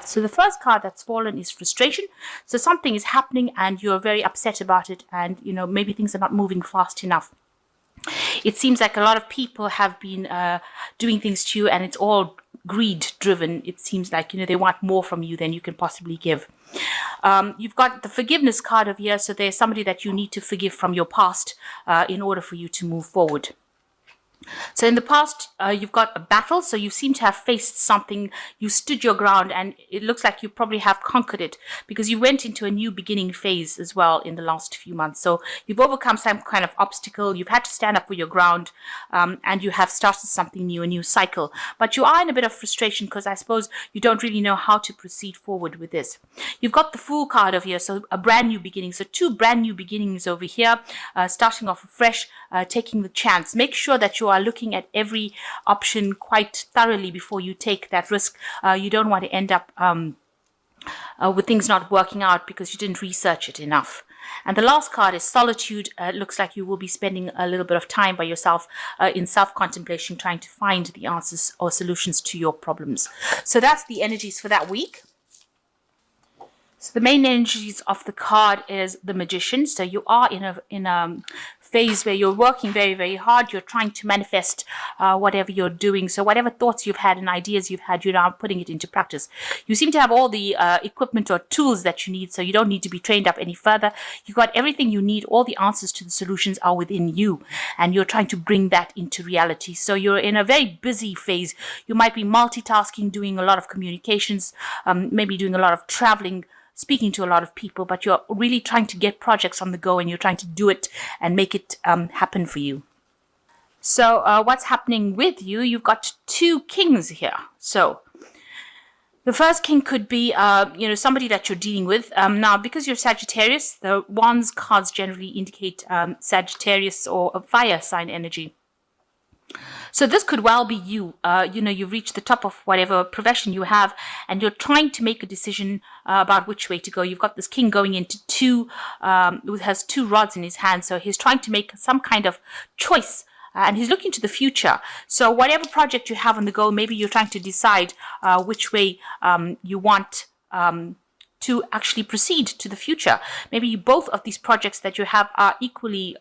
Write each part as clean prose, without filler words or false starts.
So the first card that's fallen is frustration. So something is happening and you're very upset about it, and maybe things are not moving fast enough. It seems like a lot of people have been doing things to you, and it's all greed driven. It seems like they want more from you than you can possibly give. You've got the forgiveness card of here, so there's somebody that you need to forgive from your past in order for you to move forward. So in the past, you've got a battle, so you seem to have faced something, you stood your ground, and it looks like you probably have conquered it because you went into a new beginning phase as well in the last few months. So you've overcome some kind of obstacle, you've had to stand up for your ground, and you have started something new, a new cycle. But you are in a bit of frustration because I suppose you don't really know how to proceed forward with this. You've got the Fool card over here, so a brand new beginning. So two brand new beginnings over here, starting off afresh, taking the chance. Make sure that you are looking at every option quite thoroughly before you take that risk. You don't want to end up with things not working out because you didn't research it enough. And the last card is solitude. It looks like you will be spending a little bit of time by yourself in self-contemplation, trying to find the answers or solutions to your problems. So that's the energies for that week. So the main energies of the card is the Magician. So you are in a phase where you're working very, very hard. You're trying to manifest whatever you're doing. So whatever thoughts you've had and ideas you've had, you're now putting it into practice. You seem to have all the equipment or tools that you need, so you don't need to be trained up any further. You've got everything you need. All the answers to the solutions are within you, and you're trying to bring that into reality. So you're in a very busy phase. You might be multitasking, doing a lot of communications, maybe doing a lot of traveling, speaking to a lot of people, but you're really trying to get projects on the go and you're trying to do it and make it happen for you. So what's happening with you? You've got two kings here. So the first king could be, somebody that you're dealing with. Now, because you're Sagittarius, the Wands cards generally indicate Sagittarius or a fire sign energy. So this could well be you. You've reached the top of whatever profession you have, and you're trying to make a decision about which way to go. You've got this king going into who has two rods in his hand. So he's trying to make some kind of choice, and he's looking to the future. So whatever project you have on the go, maybe you're trying to decide which way you want to actually proceed to the future. Maybe both of these projects that you have are equally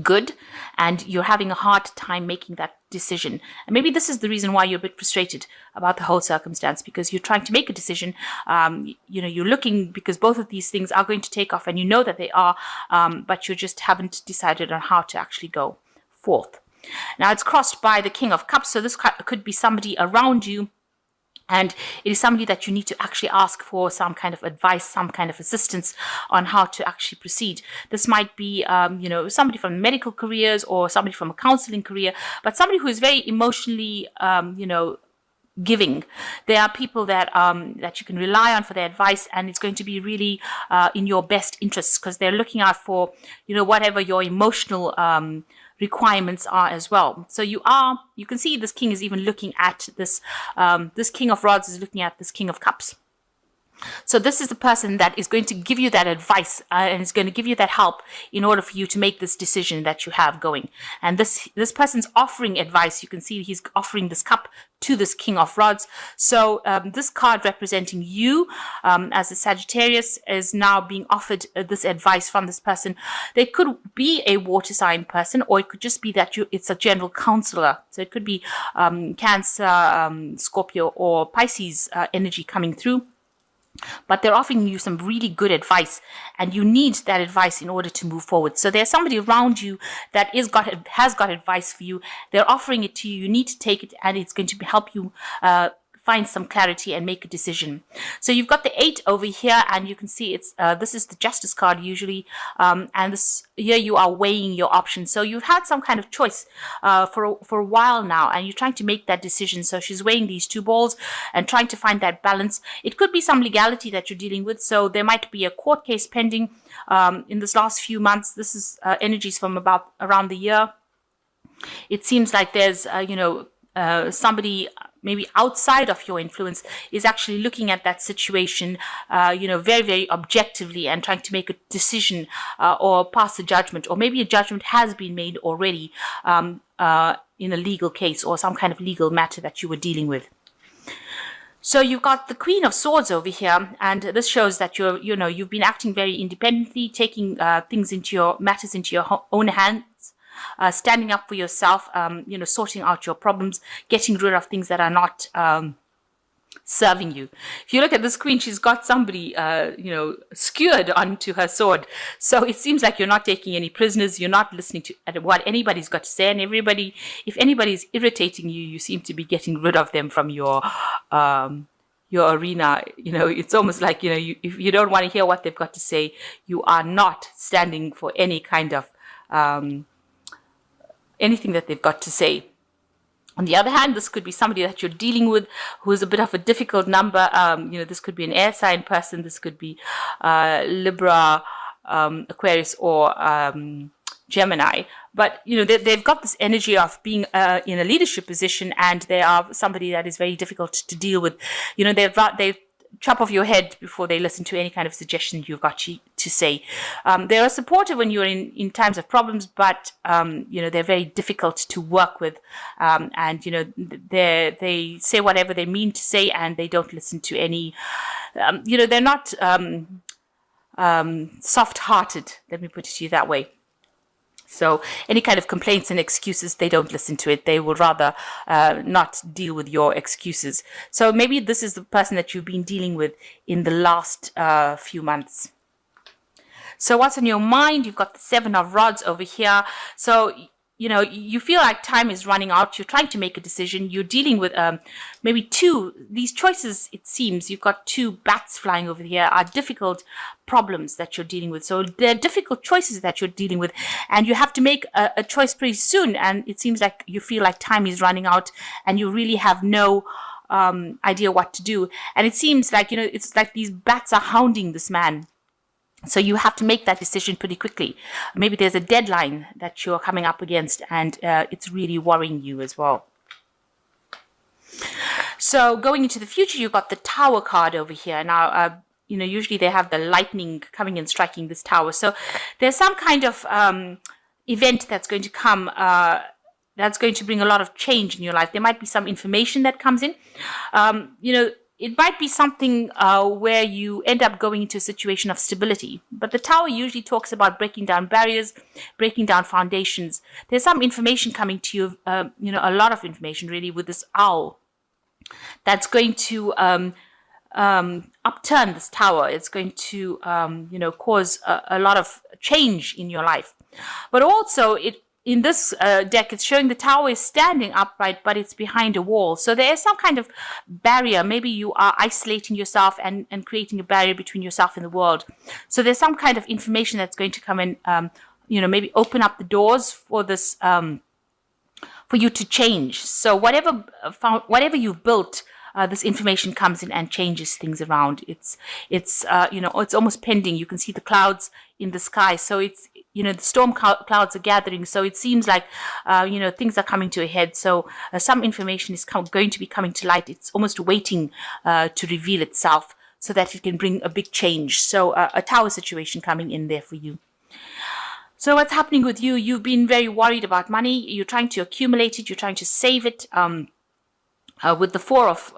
good, and you're having a hard time making that decision. And maybe this is the reason why you're a bit frustrated about the whole circumstance, because you're trying to make a decision. You're looking, because both of these things are going to take off, and you know that they are, but you just haven't decided on how to actually go forth. Now it's crossed by the King of Cups, so this could be somebody around you, and it is somebody that you need to actually ask for some kind of advice, some kind of assistance on how to actually proceed. This might be, somebody from medical careers or somebody from a counseling career, but somebody who is very emotionally, giving. There are people that you can rely on for their advice, and it's going to be really in your best interests, because they're looking out for, whatever your emotional requirements are as well. So you can see this king is even looking at this King of Rods is looking at this King of Cups. So this is the person that is going to give you that advice and is going to give you that help in order for you to make this decision that you have going. And this person's offering advice. You can see he's offering this cup to this King of Rods. So this card representing you as a Sagittarius is now being offered this advice from this person. They could be a water sign person, or it could just be that it's a general counselor. So it could be Cancer, Scorpio, or Pisces energy coming through. But they're offering you some really good advice, and you need that advice in order to move forward. So there's somebody around you that has got advice for you. They're offering it to you. You need to take it, and it's going to help you find some clarity and make a decision. So you've got the 8 over here, and you can see it's this is the Justice card usually, and here you are weighing your options. So you've had some kind of choice for a while now, and you're trying to make that decision. So she's weighing these two balls and trying to find that balance. It could be some legality that you're dealing with. So there might be a court case pending in this last few months. This is energies from around the year. It seems like there's somebody maybe outside of your influence is actually looking at that situation, very, very objectively, and trying to make a decision or pass a judgment, or maybe a judgment has been made already in a legal case or some kind of legal matter that you were dealing with. So you've got the Queen of Swords over here, and this shows that you've been acting very independently, taking matters into your own hands, standing up for yourself, sorting out your problems, getting rid of things that are not serving you. If you look at this queen, she's got somebody, skewered onto her sword. So it seems like you're not taking any prisoners. You're not listening to what anybody's got to say. And if anybody's irritating you, you seem to be getting rid of them from your arena. It's almost like, if you don't want to hear what they've got to say, you are not standing for any kind of anything that they've got to say. On the other hand, this could be somebody that you're dealing with who is a bit of a difficult number. This could be an air sign person. This could be Libra, Aquarius, or Gemini. But, they've got this energy of being in a leadership position, and they are somebody that is very difficult to deal with. They chop off your head before they listen to any kind of suggestion you've got to say. They are supportive when you're in times of problems, but they're very difficult to work with, and they say whatever they mean to say, and they don't listen to any. They're not soft-hearted. Let me put it to you that way. So any kind of complaints and excuses, they don't listen to it. They will rather not deal with your excuses. So maybe this is the person that you've been dealing with in the last few months. So what's on your mind? You've got the Seven of Rods over here. So you feel like time is running out. You're trying to make a decision. You're dealing with maybe these choices. It seems you've got two bats flying over here are difficult problems that you're dealing with. So they're difficult choices that you're dealing with, and you have to make a choice pretty soon. And it seems like you feel like time is running out, and you really have no idea what to do. And it seems like it's like these bats are hounding this man. So you have to make that decision pretty quickly. Maybe there's a deadline that you're coming up against, and it's really worrying you as well. So going into the future, you've got the Tower card over here. Now, usually they have the lightning coming and striking this tower. So there's some kind of event that's going to come that's going to bring a lot of change in your life. There might be some information that comes in. It might be something where you end up going into a situation of stability. But the Tower usually talks about breaking down barriers, breaking down foundations. There's some information coming to you, a lot of information really, with this owl that's going to upturn this tower. It's going to, cause a lot of change in your life. But also, in this deck, it's showing the tower is standing upright, but it's behind a wall. So there is some kind of barrier. Maybe you are isolating yourself and creating a barrier between yourself and the world. So there's some kind of information that's going to come in, maybe open up the doors for this, for you to change. So whatever you've built, this information comes in and changes things around. It's almost pending. You can see the clouds in the sky. So it's, the storm clouds are gathering. So it seems like, things are coming to a head. So some information is going to be coming to light. It's almost waiting to reveal itself so that it can bring a big change. So a tower situation coming in there for you. So what's happening with you? You've been very worried about money. You're trying to accumulate it. You're trying to save it. With the Four of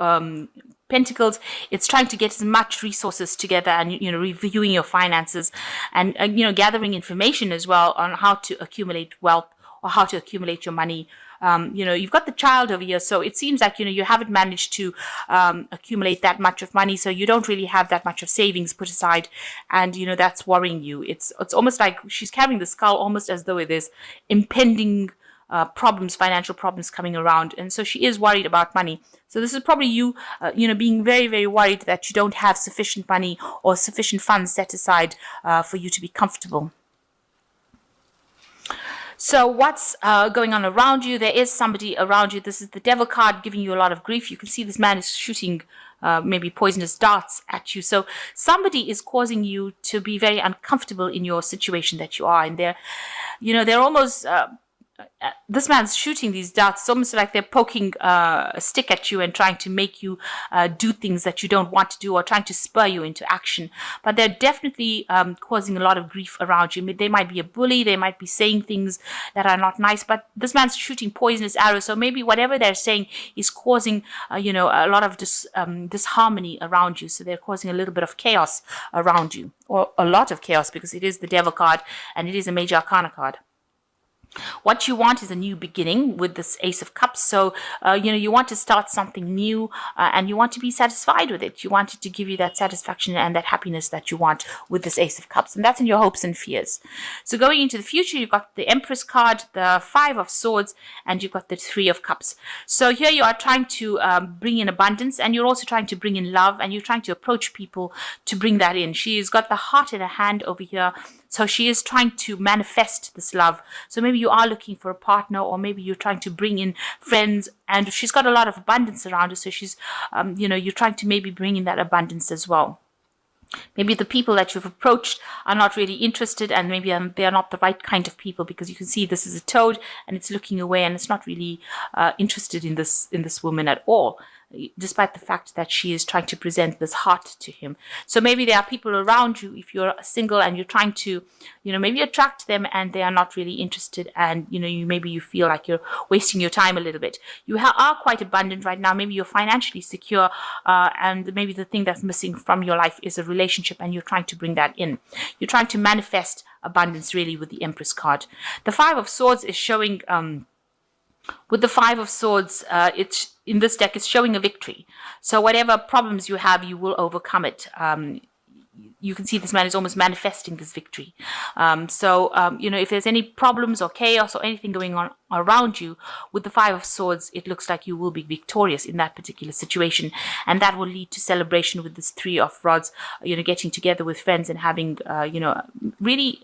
Pentacles, it's trying to get as much resources together and, reviewing your finances and, gathering information as well on how to accumulate wealth or how to accumulate your money. You've got the Child over here. So it seems like, you haven't managed to accumulate that much of money. So you don't really have that much of savings put aside. And, that's worrying you. It's almost like she's carrying the skull almost as though it is impending financial problems coming around. And so she is worried about money. So this is probably you, being very, very worried that you don't have sufficient money or sufficient funds set aside for you to be comfortable. So what's going on around you? There is somebody around you. This is the Devil card giving you a lot of grief. You can see this man is shooting maybe poisonous darts at you. So somebody is causing you to be very uncomfortable in your situation that you are in. They're almost this man's shooting these darts. It's almost like they're poking a stick at you and trying to make you do things that you don't want to do, or trying to spur you into action. But they're definitely causing a lot of grief around you. They might be a bully. They might be saying things that are not nice. But this man's shooting poisonous arrows. So maybe whatever they're saying is causing, a lot of disharmony around you. So they're causing a little bit of chaos around you, or a lot of chaos, because it is the Devil card and it is a Major Arcana card. What you want is a new beginning with this Ace of Cups. So, you want to start something new, and you want to be satisfied with it. You want it to give you that satisfaction and that happiness that you want with this Ace of Cups. And that's in your hopes and fears. So going into the future, you've got the Empress card, the Five of Swords, and you've got the Three of Cups. So here you are trying to bring in abundance, and you're also trying to bring in love, and you're trying to approach people to bring that in. She's got the heart in her hand over here. So she is trying to manifest this love. So maybe you are looking for a partner, or maybe you're trying to bring in friends, and she's got a lot of abundance around her. So she's, you're trying to maybe bring in that abundance as well. Maybe the people that you've approached are not really interested, and maybe they are not the right kind of people, because you can see this is a toad and it's looking away and it's not really interested in this woman at all, despite the fact that she is trying to present this heart to him. So maybe there are people around you, if you're single and you're trying to, maybe attract them, and they are not really interested, and, maybe you feel like you're wasting your time a little bit. You are quite abundant right now. Maybe you're financially secure, and maybe the thing that's missing from your life is a relationship, and you're trying to bring that in. You're trying to manifest abundance really with the Empress card. The Five of Swords is showing, with the Five of Swords, it's in this deck is showing a victory. So whatever problems you have, you will overcome it. You can see this man is almost manifesting this victory. If there's any problems or chaos or anything going on around you, with the Five of Swords, it looks like you will be victorious in that particular situation. And that will lead to celebration with this Three of Rods, getting together with friends and having, really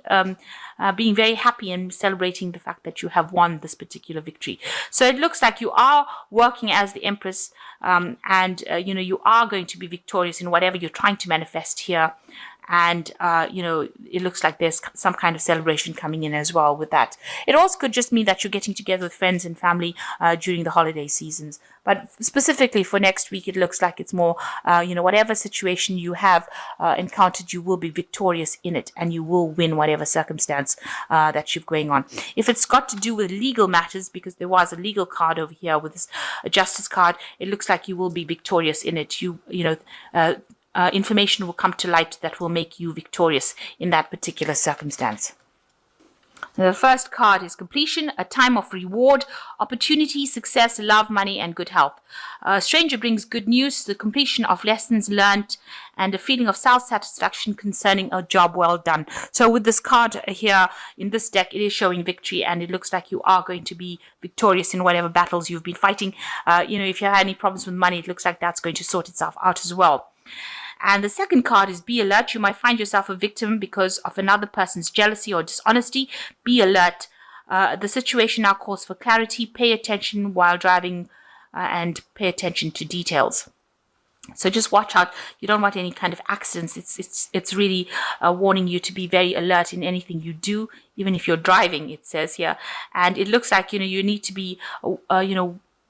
being very happy and celebrating the fact that you have won this particular victory. So it looks like you are working as the Empress, and you are going to be victorious in whatever you're trying to manifest here. And, it looks like there's some kind of celebration coming in as well with that. It also could just mean that you're getting together with friends and family during the holiday seasons. But specifically for next week, it looks like it's more, whatever situation you have encountered, you will be victorious in it, and you will win whatever circumstance that you're going on. If it's got to do with legal matters, because there was a legal card over here with this Justice card, it looks like you will be victorious in it. Information will come to light that will make you victorious in that particular circumstance. The first card is completion, a time of reward, opportunity, success, love, money, and good health. A stranger brings good news, the completion of lessons learned, and a feeling of self-satisfaction concerning a job well done. So with this card here in this deck, it is showing victory, and it looks like you are going to be victorious in whatever battles you've been fighting. If you have any problems with money, it looks like that's going to sort itself out as well. And the second card is be alert. You might find yourself a victim because of another person's jealousy or dishonesty. Be alert. The situation now calls for clarity. Pay attention while driving, and pay attention to details. So just watch out. You don't want any kind of accidents. It's really warning you to be very alert in anything you do, even if you're driving, it says here. And it looks like, you need to be,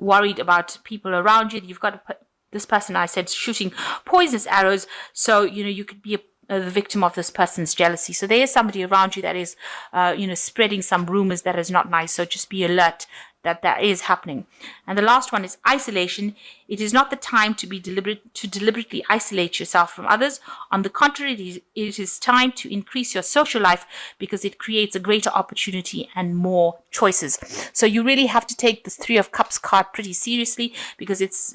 worried about people around you. You've got to put this person, I said, shooting poisonous arrows. So, you could be the victim of this person's jealousy. So there is somebody around you that is, spreading some rumors that is not nice. So just be alert that is happening. And the last one is isolation. It is not the time to be deliberately isolate yourself from others. On the contrary, it is time to increase your social life, because it creates a greater opportunity and more choices. So you really have to take this Three of Cups card pretty seriously, because it's,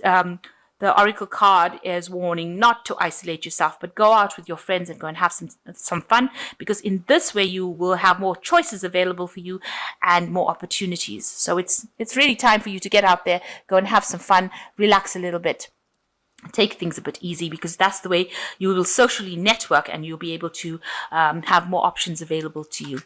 the Oracle card is warning not to isolate yourself, but go out with your friends and go and have some fun, because in this way you will have more choices available for you and more opportunities. So it's really time for you to get out there, go and have some fun, relax a little bit, take things a bit easy, because that's the way you will socially network, and you'll be able to have more options available to you.